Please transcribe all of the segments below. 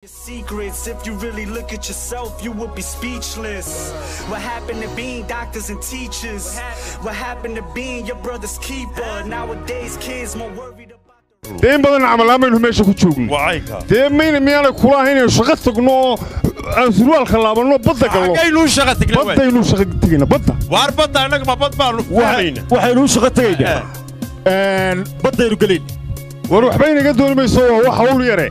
Secrets, if you really look at yourself, you would be speechless. What happened to being doctors and teachers? What happened to being your brother's keeper? Nowadays, kids more worried about the دين بدن عمل أمين هم يشوفون. دين مين كلها هنا شغلتك إنه أسرع الخلاب إنه بدك الله. كيلو شغلتك لوين؟ بدينو شغلتك هنا بدك. واربط أنا ما بدبر. وحيلو شغلتك هنا. بدينو قليل. وروح بينك دول ما يسووا وحول يرى.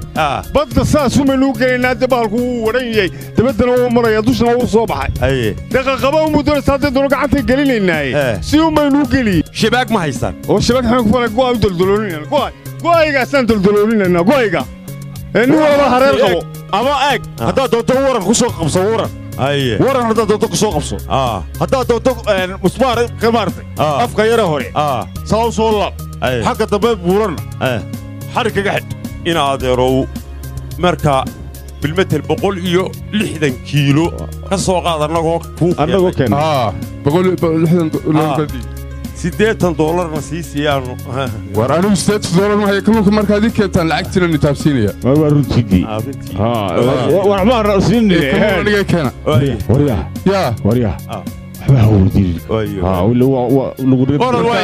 بدل ساس ومنو قليل نادي بالكو وريني تبدل مرة يدوسنا وصباح. أيه. دقيقة قبل مدرس هذا دول قاعد قليل الناي. سيو منو قليل. شباك ما هيستان. والشباك حنا كفنا قوي دلدلونين قوي. قوي قاسن دلدلونين إنه قوي قا. إنه والله حرير قبو. أما إيه هذا دكتور خصوص صورة. أيه. ورا هذا دكتور خصوص. هذا دكتور مسمار كمارتي. أفكار يرهوري. صاو صولاب. حق الطبيب ورنا حركة قاعد إن هذا مركا بالمثل بقول إيو لحدا كيلو كسوق هذا نقول أنا قلت كنا بقول لحدا $6 نسيسي يعني ورانا $6 ما هي كلهم مركا هذيك كان لعقتنا نتابسينيا ما بردتي وعمار رأسين أنا كنا وريا هو دي ولا هو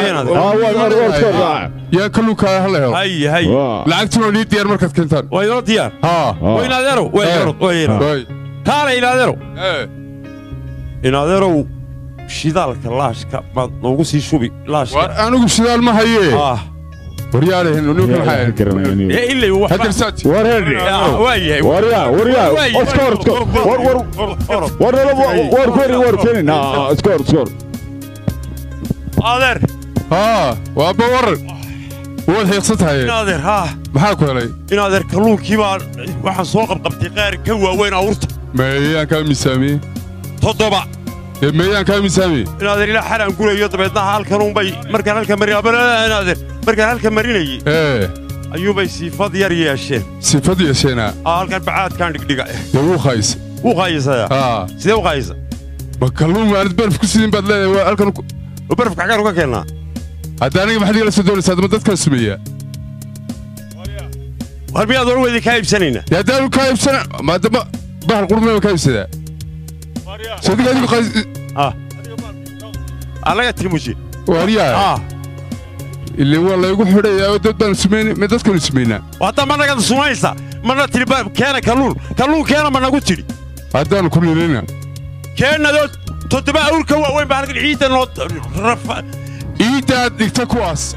يا كلو كهلا هي لعقتنا لي ديار مركز كنتان وين ديار وين هذا وين كان إلى هذا إن هذا شيدالك لاشك ما نقصي شوبي لاشك أنا قلت شيدال ما هي ورياله إنه نوكل حيل إيه اللي هو هذا ساتي وريا اسكور ور اسكور ناظر وابا ور هو الحيصتها ناظر maxaa ku helay ناظر kalluunkii baa waxaan soo qabqabtay qaar ka waaweyn awrta meeyaan ka misaami toddoba meeyaan ka misaami ناظر ila xaran gurayo dabeedna halkan un bay markaan halkan mariyay ناظر markaan halkan marinayay ayuubay sifad yar yeesheen sifad yeesheen halkan bacaadkan dhigdhiga uu khays sidee u khaysa ma kalluun aan barf ku sidin bad leeyahay halkan barfka xagaan uga keenaa hadda aniga maxay la soo doonaysaa dadka sameeya warbiya door weedi ka iibsanayna ya daal ka iibsana maadama bahal qurmo ka iibsada sadiga adigu qays alaga tirimushi wariya اللي والله يقول حرية ودنا سمينا ما تذكر سمينا وهذا ما نقدر سمينا ما نتري كان كلون كان ما نقول تري هذا كل لنا كان هذا تتبع أول كوا وين بعد العيد النط رف عيد دكتكواس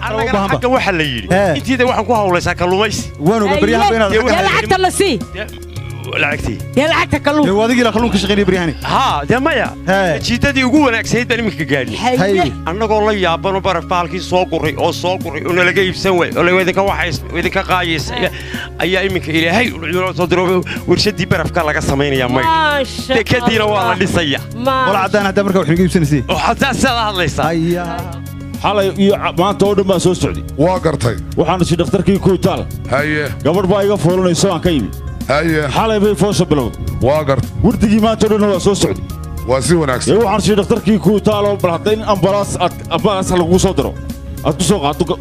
أنا حاجة واحد اللي يجي أنت إذا واحد كوا ولا ساكلوا مايس وينو قبريها بينا يا لعكت الله سي لعكتي يا لعكت كلون هو هذا كلا كلون كشغلي بريهاني ده مايا جيتدي يقول أنا سيد بني مكجالي أنا قول لي يا بنو بعرف بالكي صقري أو صقري ولا جاي يسوي ولا وإذا كواحد وإذا كقايس أي إمك إلى هاي تضرب ورشدي بعرف كلا قسمين يا ماي تكدينا والله لسيا ولا عدنا هذا مركب حين يجيب سنسي وحتى سلا الله يسا حالا ما تودو ما سو سعودي واقرتي waxaan si dhakhtarkii ku taal haye gabar baa iga foolanayso aan ka yimi haye xalay bay foosha bilow waaqart wurdigii ma toodana waa soo socdi waa si wanaagsan waxaan si dhakhtarkii ku taal oo balhaday ambalaas lagu soo diro aad ku soo qaado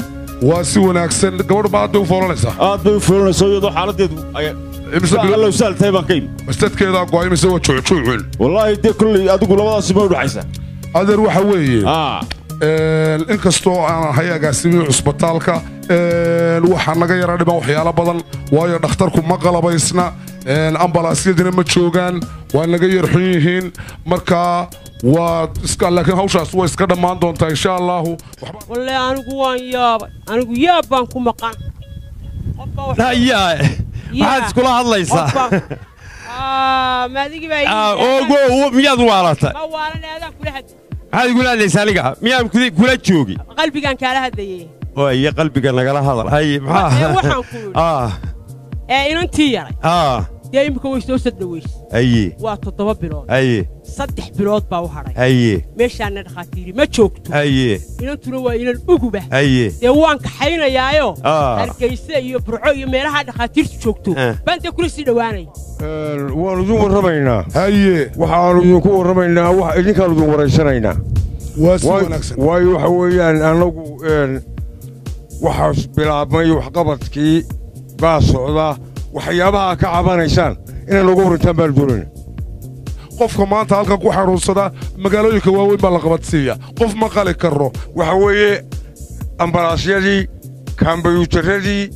waa si wanaagsan gabar baa aad u foolanaysa aad bay foolanayso iyadoo xaaladeedu ay imisa bilow saaltay baan ka yimi mastadkeeda go'ay mise waa juucul wallahi de kulli adigu labadaas ma u dhaxaysa adeer waxa weeye inkastoo aan ahay agaasimiye cusbitaalka waxaa naga yara dhiban waxyaalo badan waayo dhakhtarku ma qalabaysna ambalaasyadina ma joogaan waa naga yar xun yihiin marka waa laakiin hawshaas way iska dhammaan doontaa insha allahu wallahi anigu waan yaabay anigu yaab baan ku maqan maxaad iskula hadlaysaa maadigi baa ogo miyaad waalatay ma waalan aadaan kula hadlay maxaad igula hadlaysaa aniga miyaan kula joogi qalbigan kaala hadlayay ويا قلبك أنا قال هذا هاي inantii yaray dee imika way soo sadhaweys waa 7 bilood saddex bilood baa u hadhay meeshaana dhakhaatiiri ma joogto inantuna waa inan uguba dee waan kaxaynayaayo hargeysa iyo burco iyo meelaha dhakhaatiirtu joogto baan dee kula sii dhowaanay waan idin warramaynaa waxaanu idinku warramaynaa wax idinkaan idin waraysanaynaa waayo waxa weeyaan anagu waxaas bilaabmay waxqabadkii baa socda waxyaabaha ka cabanaysaan inay noogu warantaan baan doonayna qofka maanta halkan ku xanuunsada magaalooyinka waaweyn baa la qabadsiiya qof ma qali karo waxa weeye ambalaasyadii kambayuutaradii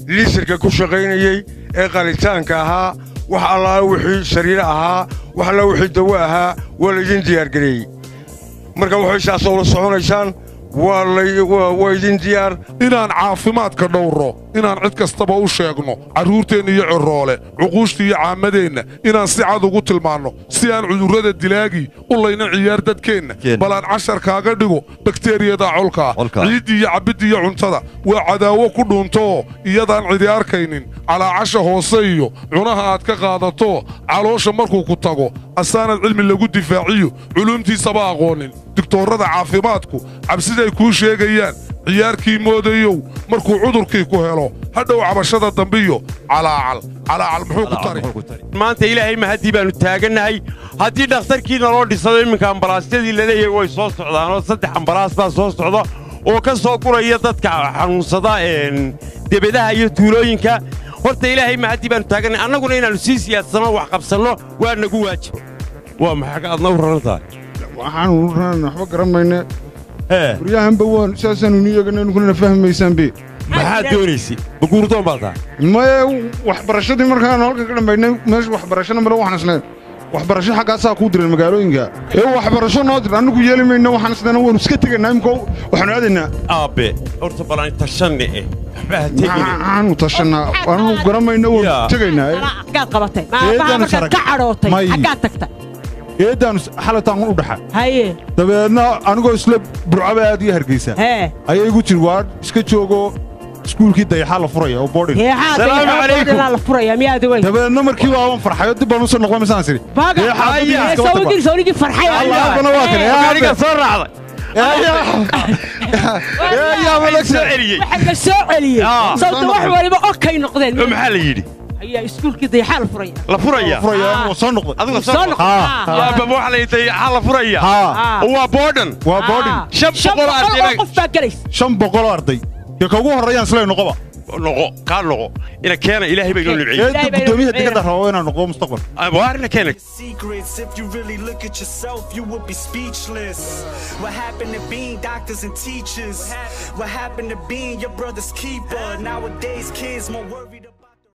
liisirka ku shaqaynayey ee qalitaanka ahaa wax allaala wixii sariiro ahaa wax alla wixii dawo ahaa waa laydin diyaargareeyey marka waxay saasoo la soconaysaan waa idin diyaar inaan caafimaadka dhowro inaan cid kastaba u sheegno carruurteenna iyo cirroole cuquushta iyo caamadeenna inaan si cad ugu tilmaanno si aan cudurrada dilaagii u layna ciyaar dadkeenna bal aan cashar kaaga dhigo bakteeriyada colkaa ciiddii iyo cabbidda iyo cuntada waa cadaawo ku dhuuntooo iyadaan cidi arkaynin calaacasha hoose iyo cunaha aad ka qaadato caloosha markuu ku tago asaanad cilmi lagu difaaciyo culuumtiisaba aqoonin digtoorrada caafimaadku cabsiday kuu sheegayaan ciyaarkii moodayow markuu cudurkii ku helo hadhow cabashada dambiyo calaacal muxuu ku tari maanta ilaahay mahaddii baannu taagannahay haddii dhakhtarkiina loo dhisado imminka ambalaasyadii laleeyahay way soo socdaanoo 3 ambalaas baa soo socda oo ka soo guraya dadka xanuunsada debadaha iyo tuulooyinka horta ilaahay mahaddii baannu taagannahay annaguna inaannu sii siyaadsano wax qabsanno waa nagu waajibo waa maxaa aadna u raran tahay waxaanu waxba garan mayne guryahanba waan saasaanu niyagana kuna fahmaysaan be maxaad doonaysay baguurdoon baa tahay maye waxbarashadii markaan halkan ka dhammaynay meesha waxbarashana male waxaan isleen waxbarasho xaggaasaa kuu diran magaalooyinka waxbarasho noo dir annagu yeeli mayna waxaan isleen waanu iska tegaynaa imika waxaanu aadaynaa aabe horta balaan tashanne waxba ha tegine maxaanu tashannaa anugu garan mayna waanu tegaynaa xaggaad qabatay maabaha markaad ka cadhootay xaggaad tagtay eeddaanu xalataan u dhaxa haye dabeedna anigoo isla burcaba aad iyo hargeysa ayay igu jiri waa iska joogo iskuulkii dayaxaa la furaya oo boodhin salaamu calaykum la furaya miyaad weyn dabeedna markii waaban farxayo dib baan u soo noqday misaan siri sawirkii farxay allaabana waa kale gaariga soo raacday waxaa la soo celiyey sababta wax waliba okay noqdeen maxaa la yidhi ayaa iskuulkii dayaxaa la furaya soo noqday adigu soo noqday waxa la yidhi la furaya waa boodhan 500 qof baa galaysa 500 arday ka ugu horeeyaan isla noqoba noqo ina keena ilaahay bay noo nimciyay gudoomiyaha digada rabo inaan noqdo mustaqbal waarna keena secrets if you really look at yourself you would be speechless what happened to being doctors and teachers what happened to being your brother's keeper nowadays kids more worried